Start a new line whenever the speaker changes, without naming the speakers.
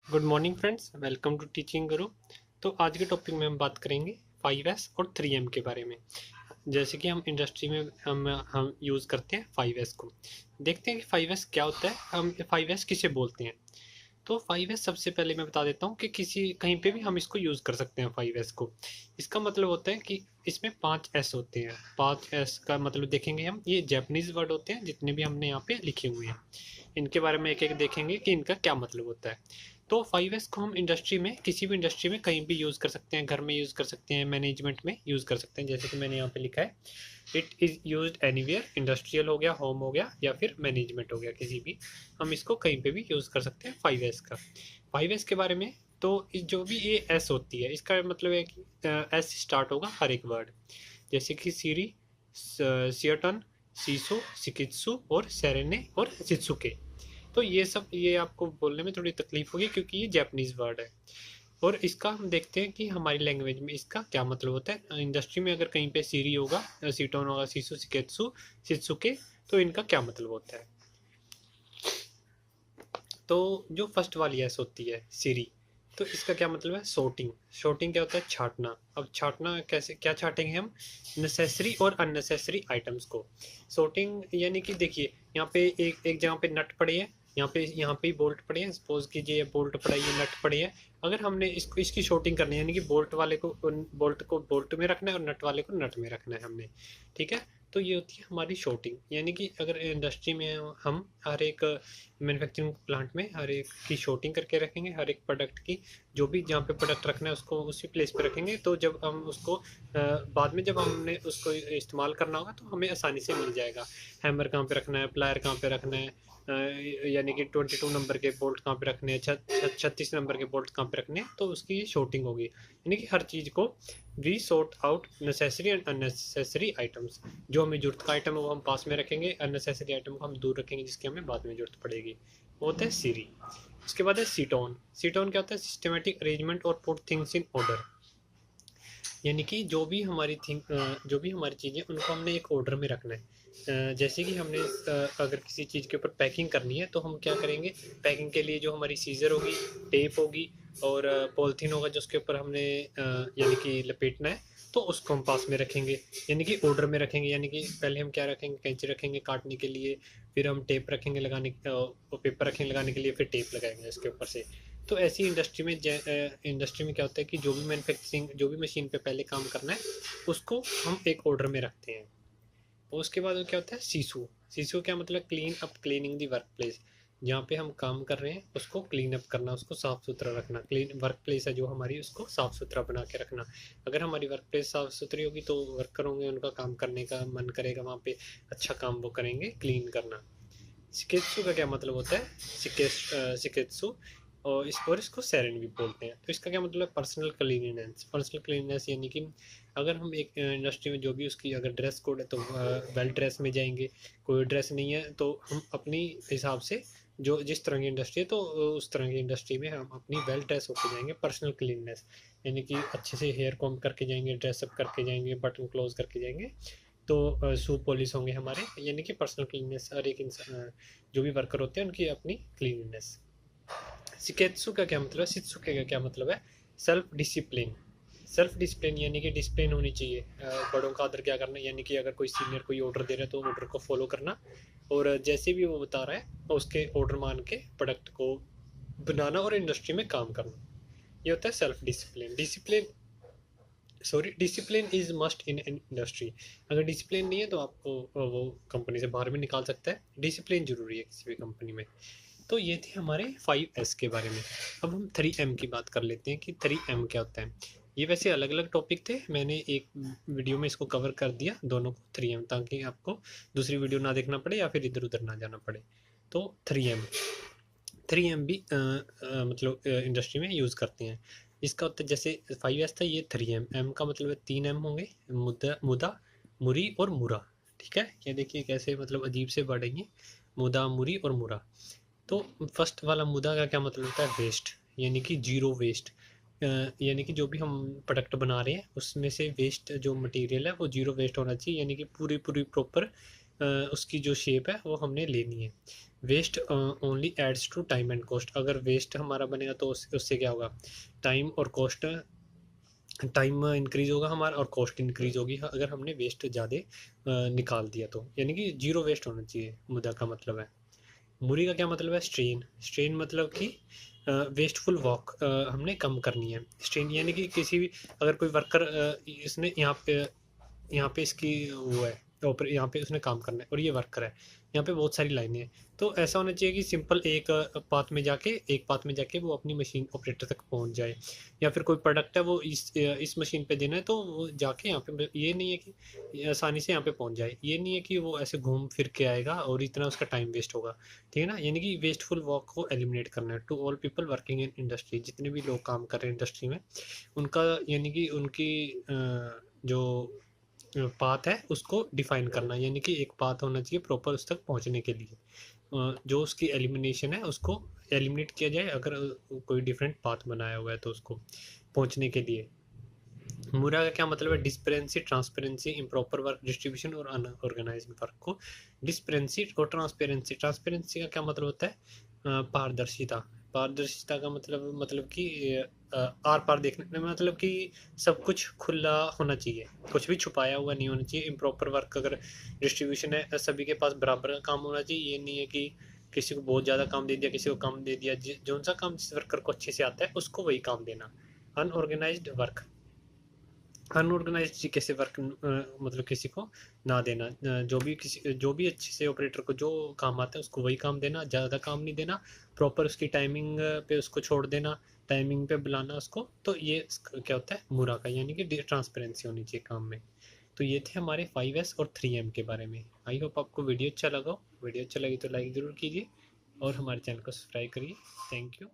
Good morning friends, welcome to teaching guru. तो आज के टॉपिक में हम बात करेंगे 5S और 3M के बारे में। जैसे कि हम इंडस्ट्री में हम यूज़ करते हैं 5S को। देखते हैं कि 5S क्या होता है, हम 5S किसे बोलते हैं। तो 5S सबसे पहले मैं बता देता हूँ कि किसी कहीं पे भी हम इसको यूज़ कर सकते हैं 5S को। इसका मतलब होता है कि इसमें 5S होते हैं। 5S का मतलब देखेंगे हम, ये जैपनीज़ वर्ड होते हैं जितने भी हमने यहाँ पे लिखे हुए हैं। इनके बारे में एक एक देखेंगे कि इनका क्या मतलब होता है। तो 5S को हम इंडस्ट्री में, किसी भी इंडस्ट्री में कहीं भी यूज़ कर सकते हैं। घर में यूज़ कर सकते हैं, मैनेजमेंट में यूज़ कर सकते हैं। जैसे कि मैंने यहाँ पे लिखा है, it is used anywhere. Industrial हो गया, होम हो गया, या फिर मैनेजमेंट हो गया, किसी भी हम इसको कहीं पे भी यूज़ कर सकते हैं 5S का। 5S के बारे में, तो जो भी ये एस होती है, इसका मतलब है कि एस स्टार्ट होगा हर एक वर्ड। जैसे कि सीरी, सियटन, सीसो, सिकित्सु और सेरेने और शित्सुके। तो ये सब, ये आपको बोलने में थोड़ी तकलीफ होगी क्योंकि ये जापानीज वर्ड है। और इसका हम देखते हैं कि हमारी लैंग्वेज में इसका क्या मतलब होता है। इंडस्ट्री में अगर कहीं पे सीरी होगा, सीटोन होगा, सीसु, सिकेत्सु, शित्सुके, तो इनका क्या मतलब होता है। तो जो फर्स्ट वाली एस होती है, सीरी, तो इसका क्या मतलब है, सॉर्टिंग। सॉर्टिंग क्या होता है, छांटना। अब छांटना कैसे, क्या छांटेंगे हम, नेसेसरी और अननेसेसरी आइटम्स को। सॉर्टिंग यानी कि देखिए, यहाँ पे एक एक जगह पे नट पड़े हैं, यहाँ पे ही बोल्ट पड़े हैं। सपोज कीजिए ये बोल्ट पड़ा है, ये नट पड़े हैं। अगर हमने इसको, इसकी शॉर्टिंग करनी है, यानी कि बोल्ट वाले को बोल्ट को बोल्ट में रखना है और नट वाले को नट में रखना है हमने, ठीक है। तो ये होती है हमारी शॉर्टिंग। यानी कि अगर इंडस्ट्री में हम हर एक मैन्युफैक्चरिंग प्लांट में हर एक की शॉर्टिंग करके रखेंगे, हर एक प्रोडक्ट की, जो भी जहाँ पे प्रोडक्ट रखना है उसको उसी प्लेस पे रखेंगे। तो जब हम उसको बाद में जब हमने उसको इस्तेमाल करना होगा तो हमें आसानी से मिल जाएगा। हैमर कहाँ पे रखना है, प्लायर कहाँ पे रखना है, यानी कि 22 नंबर के बोल्ट कहाँ पे रखने हैं, 36 नंबर के बोल्ट कहाँ पे रखने हैं, तो उसकी शॉर्टिंग होगी। यानी कि हर चीज़ को we sort out necessary and unnecessary items. जो हमें जरूरत का आइटम है वो हम पास में रखेंगे, अननेसेसरी आइटम को हम दूर रखेंगे जिसकी हमें बाद में जरूरत पड़ेगी। वो होता है सीरी। उसके बाद है सीटोन। सीटोन क्या होता है, सिस्टमेटिक अरेंजमेंट और पुट थिंग्स इन ऑर्डर। यानी कि जो भी हमारी चीज़ें, उनको हमने एक ऑर्डर में रखना है। जैसे कि हमने अगर किसी चीज़ के ऊपर पैकिंग करनी है तो हम क्या करेंगे, पैकिंग के लिए जो हमारी सीज़र होगी, टेप होगी और पॉलिथीन होगा जो उसके ऊपर हमने यानी कि लपेटना है, तो उसको हम पास में रखेंगे, यानी कि ऑर्डर में रखेंगे। यानी कि पहले हम क्या रखेंगे, कैंची रखेंगे काटने के लिए, फिर हम टेप रखेंगे लगाने, पेपर रखेंगे लगाने के लिए, फिर टेप लगाएंगे उसके ऊपर से। तो ऐसी इंडस्ट्री में क्या होता है कि जो भी मैन्युफैक्चरिंग, जो भी मशीन पे पहले काम करना है, उसको हम एक ऑर्डर में रखते हैं। और उसके बाद क्या होता है, सीसू। सीसू क्या मतलब, clean up, cleaning the work place. जहाँ पे हम काम कर रहे हैं उसको क्लीन अप करना, उसको साफ सुथरा रखना। क्लीन वर्क प्लेस है जो हमारी, उसको साफ सुथरा बना के रखना। अगर हमारी वर्क प्लेस साफ सुथरी होगी तो वर्कर होंगे, उनका काम करने का मन करेगा, वहाँ पे अच्छा काम वो करेंगे, क्लीन करना। शिकेत्सु का क्या मतलब होता है, शिकेत्सु, और इसको सेरेन भी बोलते हैं। तो इसका क्या मतलब है, पर्सनल क्लीनिनेस। पर्सनल क्लीनिनेस यानी कि अगर हम एक इंडस्ट्री में जो भी उसकी अगर ड्रेस कोड है तो वेल ड्रेस में जाएंगे। कोई ड्रेस नहीं है तो हम अपनी हिसाब से, जो जिस तरह की इंडस्ट्री है तो उस तरह की इंडस्ट्री में हम अपनी वेल ड्रेस होकर जाएंगे। पर्सनल क्लीननेस यानी कि अच्छे से हेयर कॉम करके जाएंगे, ड्रेसअप करके जाएंगे, बटन क्लोज करके जाएंगे। तो शू पॉलिश होंगे हमारे, यानी कि पर्सनल क्लीननेस। हर एक इंसान, जो भी वर्कर होते हैं, उनकी अपनी क्लीननेस। शिकेत्सु का क्या मतलब है, शित्सुके का क्या मतलब है, सेल्फ डिसिप्लिन। सेल्फ डिसिप्लिन यानी कि डिसिप्लिन होनी चाहिए, बड़ों का आदर क्या करना, यानी कि अगर कोई सीनियर कोई ऑर्डर दे रहा है तो ऑर्डर को फॉलो करना, और जैसे भी वो बता रहा है उसके ऑर्डर मान के प्रोडक्ट को बनाना और इंडस्ट्री में काम करना। ये होता है self discipline. Discipline is must in an industry. अगर डिसिप्लिन नहीं है तो आपको वो कंपनी से बाहर भी निकाल सकता है। डिसिप्लिन जरूरी है किसी भी कंपनी में। तो ये थे हमारे 5S के बारे में। अब हम 3M की बात कर लेते हैं कि 3M क्या होता है। ये वैसे अलग अलग टॉपिक थे, मैंने एक वीडियो में इसको कवर कर दिया दोनों को, 3M, ताकि आपको दूसरी वीडियो ना देखना पड़े या फिर इधर उधर ना जाना पड़े। तो 3M, 3M भी मतलब इंडस्ट्री में यूज़ करते हैं। इसका होता है, जैसे 5S था, ये 3M। एम का मतलब है 3M होंगे, मुदा, मुदा, मुरी और मुरा। ठीक है, ये देखिए कैसे मतलब अजीब से वर्ड है ये, मुदा, मुरी और मुरा। तो फर्स्ट वाला मुदा का क्या मतलब होता है, वेस्ट, यानी कि जीरो वेस्ट। यानी कि जो भी हम प्रोडक्ट बना रहे हैं उसमें से वेस्ट जो मटेरियल है वो जीरो वेस्ट होना चाहिए, यानी कि पूरी पूरी प्रॉपर उसकी जो शेप है वो हमने लेनी है। Waste only adds to time and cost. अगर वेस्ट हमारा बनेगा तो उससे क्या होगा, टाइम और कॉस्ट, टाइम इंक्रीज होगा हमारा और कॉस्ट इंक्रीज होगी अगर हमने वेस्ट ज़्यादा निकाल दिया तो, यानी कि जीरो वेस्ट होना चाहिए मुद्दा का मतलब है। मुरी का क्या मतलब है, स्ट्रेन। स्ट्रेन मतलब कि वेस्टफुल वॉक हमने कम करनी है। स्ट्रेन यानी कि किसी भी, अगर कोई वर्कर इसने यहाँ पे इसकी वो है, ऊपर यहाँ पे उसने काम करना है और ये वर्कर है, यहाँ पे बहुत सारी लाइनें हैं। तो ऐसा होना चाहिए कि सिंपल एक पाथ में जाके वो अपनी मशीन ऑपरेटर तक पहुँच जाए, या फिर कोई प्रोडक्ट है वो इस मशीन पे देना है तो वो जाके यहाँ पे, ये नहीं है कि आसानी से यहाँ पे पहुँच जाए, ये नहीं है कि वो ऐसे घूम फिर के आएगा और इतना उसका टाइम वेस्ट होगा। ठीक है ना, यानी कि वेस्टफुल वर्क को एलिमिनेट करना है। To all people working in industry, जितने भी लोग काम कर रहे हैं इंडस्ट्री में, उनका यानी कि उनकी जो पाथ है उसको डिफाइन करना, यानी कि एक पाथ होना चाहिए प्रॉपर उस तक पहुंचने के लिए। जो उसकी एलिमिनेशन है उसको एलिमिनेट किया जाए, अगर कोई डिफरेंट पाथ बनाया हुआ है तो उसको पहुंचने के लिए। मुरा का क्या मतलब है, डिस्पेरेंसी, ट्रांसपेरेंसी, इम्प्रॉपर वर्क डिस्ट्रीब्यूशन और अनऑर्गेनाइज्ड वर्क को डिस्पेरेंसी और ट्रांसपेरेंसी। ट्रांसपेरेंसी का क्या मतलब होता है, पारदर्शिता। पारदर्शिता का मतलब कि आर पार देखने, मतलब कि सब कुछ खुला होना चाहिए, कुछ भी छुपाया हुआ नहीं होना चाहिए। इम्प्रॉपर वर्क, अगर डिस्ट्रीब्यूशन है सभी के पास बराबर का काम होना चाहिए, ये नहीं है कि किसी को बहुत ज़्यादा काम दे दिया, किसी को कम दे दिया। जो सा काम जिस वर्कर को अच्छे से आता है उसको वही काम देना। अनऑर्गेनाइज्ड वर्क, अनऑर्गेनाइज्ड कैसे वर्क, मतलब किसी को ना देना, जो भी अच्छे से ऑपरेटर को जो काम आता है उसको वही काम देना, ज़्यादा काम नहीं देना, प्रॉपर उसकी टाइमिंग पे उसको छोड़ देना, टाइमिंग पे बुलाना उसको। तो ये क्या होता है, मुरा का, यानी कि ट्रांसपेरेंसी होनी चाहिए काम में। तो ये थे हमारे 5S और 3M के बारे में। आई होप आपको वीडियो अच्छा लगा हो। वीडियो अच्छा लगी तो लाइक ज़रूर कीजिए और हमारे चैनल को सब्सक्राइब करिए। Thank you.